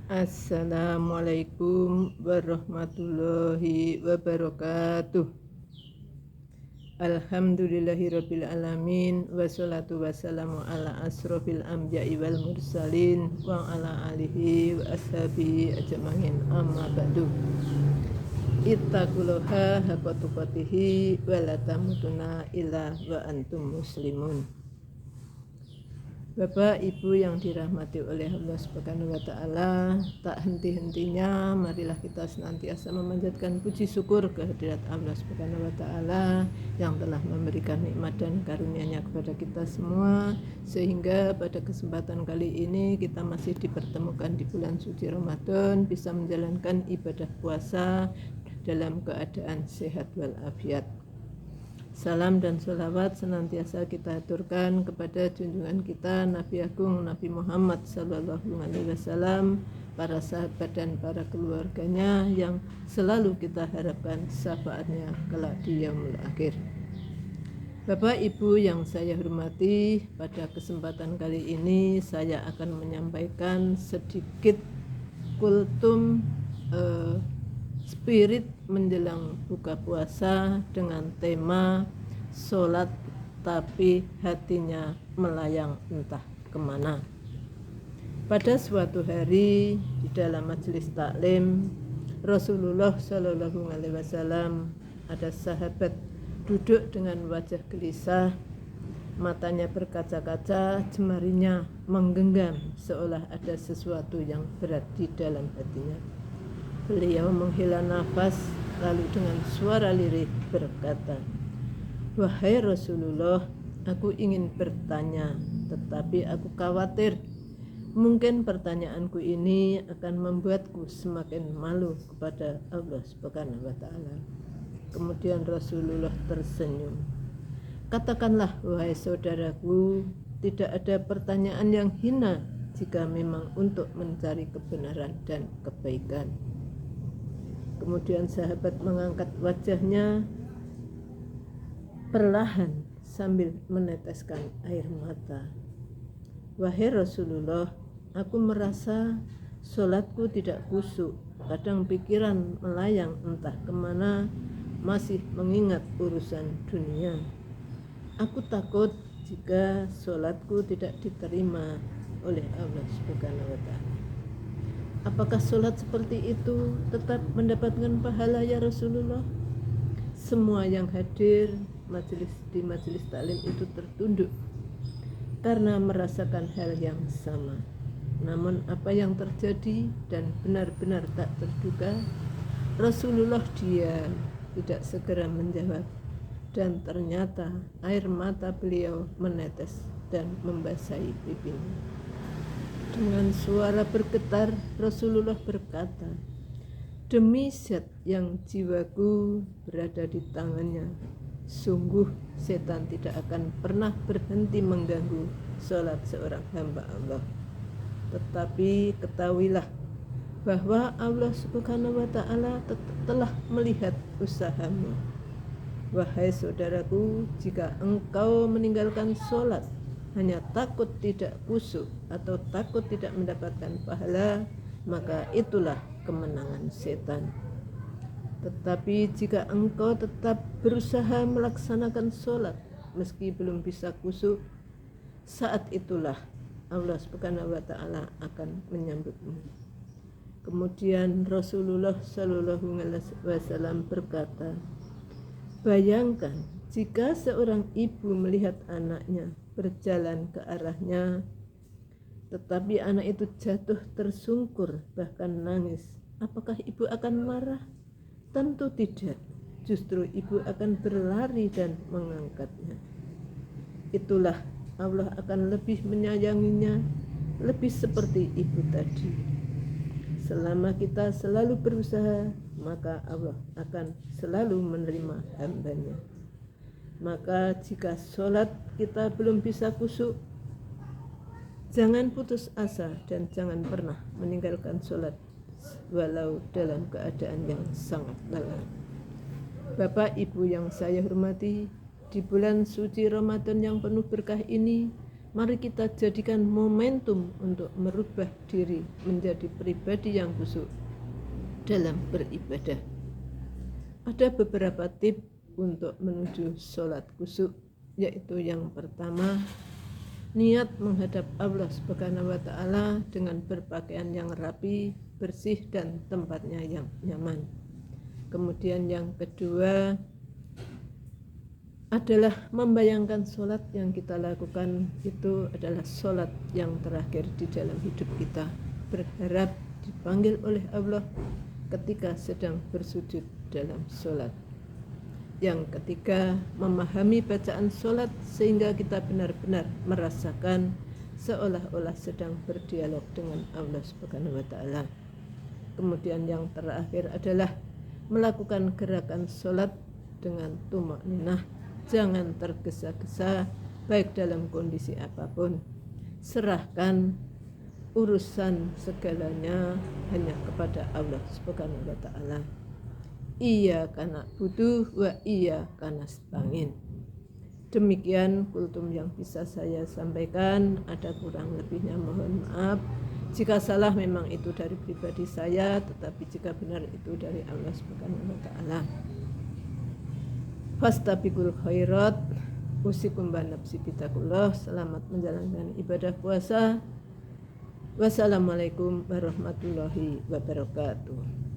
Assalamualaikum warahmatullahi wabarakatuh. Alhamdulillahirabbil alamin wassalatu wassalamu ala asrofil anbiya'i wal mursalin wa ala alihi wa ashabihi ajmain amma ba'du. Ittaqullaha haqqa tuqatih wa la tamutunna illa wa antum muslimun. Bapak Ibu yang dirahmati oleh Allah Subhanahu wa taala, tak henti-hentinya marilah kita senantiasa memanjatkan puji syukur kehadirat Allah Subhanahu wa taala yang telah memberikan nikmat dan karunia-Nya kepada kita semua, sehingga pada kesempatan kali ini kita masih dipertemukan di bulan suci Ramadan, bisa menjalankan ibadah puasa dalam keadaan sehat walafiat. Salam dan sholawat senantiasa kita aturkan kepada junjungan kita Nabi Agung Nabi Muhammad SAW, para sahabat dan para keluarganya yang selalu kita harapkan syafaatnya kelak di yaumul akhir. Bapak Ibu yang saya hormati, pada kesempatan kali ini saya akan menyampaikan sedikit kultum spirit menjelang buka puasa dengan tema sholat tapi hatinya melayang entah kemana. Pada suatu hari di dalam majelis taklim Rasulullah Shallallahu Alaihi Wasallam, ada sahabat duduk dengan wajah gelisah, matanya berkaca-kaca, jemarinya menggenggam seolah ada sesuatu yang berat di dalam hatinya. Beliau menghela nafas lalu dengan suara lirih berkata, "Wahai Rasulullah, aku ingin bertanya, tetapi aku khawatir mungkin pertanyaanku ini akan membuatku semakin malu kepada Allah Subhanahu wa taala." Kemudian Rasulullah tersenyum. "Katakanlah, wahai saudaraku, tidak ada pertanyaan yang hina jika memang untuk mencari kebenaran dan kebaikan." Kemudian sahabat mengangkat wajahnya perlahan sambil meneteskan air mata. "Wahai Rasulullah, aku merasa sholatku tidak khusyuk. Kadang pikiran melayang entah kemana, masih mengingat urusan dunia. Aku takut jika sholatku tidak diterima oleh Allah Subhanahu wa taala." "Apakah sholat seperti itu tetap mendapatkan pahala ya Rasulullah?" Semua yang hadir di majelis taklim itu tertunduk karena merasakan hal yang sama. Namun apa yang terjadi dan benar-benar tak terduga, Rasulullah diam, tidak segera menjawab, dan ternyata air mata beliau menetes dan membasahi pipinya. Dengan suara bergetar Rasulullah berkata, "Demi zat yang jiwaku berada di tangannya, sungguh setan tidak akan pernah berhenti mengganggu sholat seorang hamba Allah. Tetapi ketahuilah bahwa Allah Subhanahu wa taala telah melihat usahamu. Wahai saudaraku, jika engkau meninggalkan sholat hanya takut tidak khusyuk atau takut tidak mendapatkan pahala, maka itulah kemenangan setan. Tetapi jika engkau tetap berusaha melaksanakan sholat meski belum bisa khusyuk, saat itulah Allah Subhanahu wa taala akan menyambutmu." Kemudian Rasulullah Shallallahu Alaihi Wasallam berkata, "Bayangkan jika seorang ibu melihat anaknya berjalan ke arahnya, tetapi anak itu jatuh tersungkur bahkan nangis, apakah ibu akan marah? Tentu tidak. Justru ibu akan berlari dan mengangkatnya. Itulah Allah akan lebih menyayanginya, lebih seperti ibu tadi. Selama kita selalu berusaha, maka Allah akan selalu menerima hambanya. Maka jika sholat kita belum bisa khusyuk, jangan putus asa dan jangan pernah meninggalkan sholat walau dalam keadaan yang sangat lelah." Bapak Ibu yang saya hormati, di bulan suci Ramadan yang penuh berkah ini, Mari kita jadikan momentum untuk merubah diri menjadi pribadi yang khusyuk dalam beribadah. Ada beberapa tips untuk menuju sholat khusyuk, yaitu yang pertama, niat menghadap Allah Subhanahu wa Ta'ala dengan berpakaian yang rapi, bersih, dan tempatnya yang nyaman. Kemudian yang kedua adalah membayangkan sholat yang kita lakukan itu adalah sholat yang terakhir di dalam hidup kita, berharap dipanggil oleh Allah ketika sedang bersujud dalam sholat. Yang ketiga, memahami bacaan sholat sehingga kita benar-benar merasakan seolah-olah sedang berdialog dengan Allah Subhanahu wa Ta'ala. Kemudian yang terakhir adalah melakukan gerakan sholat dengan tumakninah, jangan tergesa-gesa baik dalam kondisi apapun. Serahkan urusan segalanya hanya kepada Allah Subhanahu wa Ta'ala. Iyyaka na'budu wa iyyaka nasta'in. Demikian kultum yang bisa saya sampaikan. Ada kurang lebihnya mohon maaf. Jika salah memang itu dari pribadi saya, tetapi jika benar itu dari Allah Subhanahu wa Ta'ala. Fastabiqul khairat, usikum wa nafsi bitaqullah. Selamat menjalankan ibadah puasa. Wassalamualaikum warahmatullahi wabarakatuh.